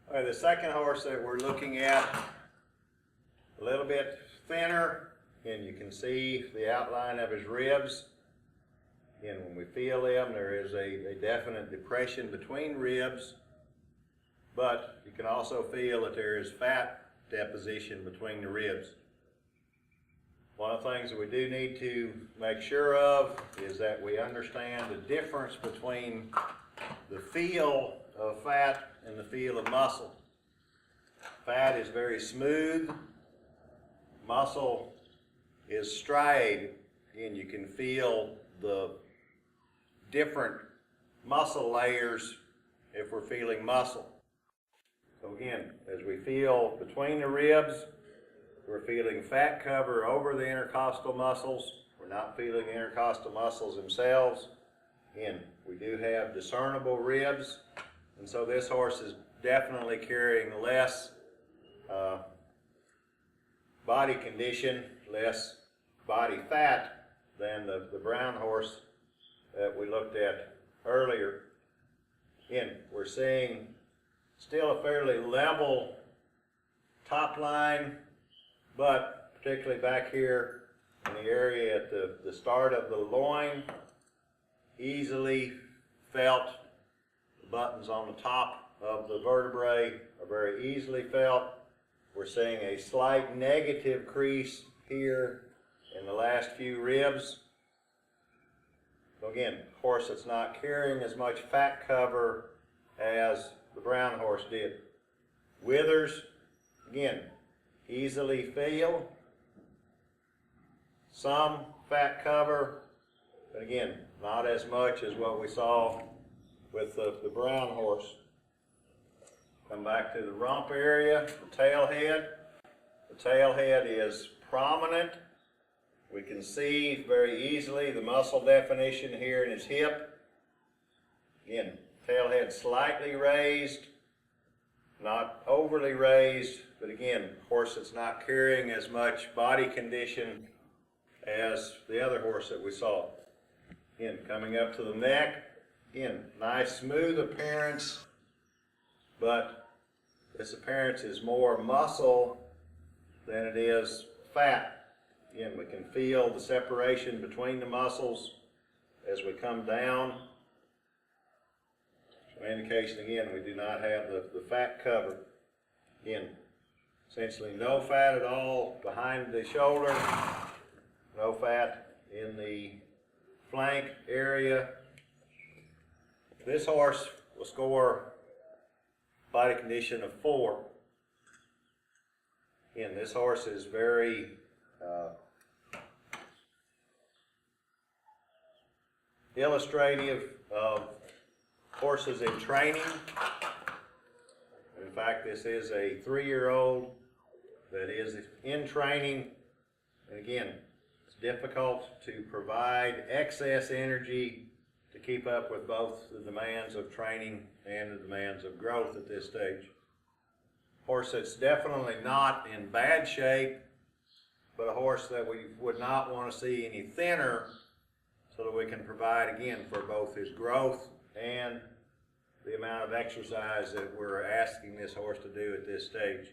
All right, the second horse that we're looking at, a little bit thinner, and you can see the outline of his ribs. Again, when we feel them, there is a definite depression between ribs, but you can also feel that there is fat deposition between the ribs. One of the things that we do need to make sure of is that we understand the difference between the feel of fat and the feel of muscle. Fat is very smooth, muscle is striated, and you can feel the different muscle layers if we're feeling muscle. So again, as we feel between the ribs, we're feeling fat cover over the intercostal muscles. We're not feeling the intercostal muscles themselves. Again, we do have discernible ribs, and so this horse is definitely carrying less body condition, less body fat than the brown horse that we looked at earlier. Again, we're seeing still a fairly level top line, but particularly back here in the area at the start of the loin, easily felt. The buttons on the top of the vertebrae are very easily felt. We're seeing a slight negative crease here in the last few ribs. So again, horse that's not carrying as much fat cover as the brown horse did. Withers, again, easily feel. Some fat cover, but again, not as much as what we saw with the brown horse. Come back to the rump area, the tail head. The tail head is prominent. We can see very easily the muscle definition here in his hip. Again, tail head slightly raised, not overly raised, but again, horse that's not carrying as much body condition as the other horse that we saw. Again, coming up to the neck, again, nice smooth appearance, but this appearance is more muscle than it is fat. Again, we can feel the separation between the muscles as we come down. So indication again, we do not have the fat cover. Again, essentially no fat at all behind the shoulder, no fat in the flank area. This horse will score body condition of 4. Again, this horse is very illustrative of horses in training. In fact, this is a 3-year-old that is in training, and again, it's difficult to provide excess energy to keep up with both the demands of training and the demands of growth at this stage. Horse that's definitely not in bad shape, but a horse that we would not want to see any thinner, so that we can provide again for both his growth and the amount of exercise that we're asking this horse to do at this stage.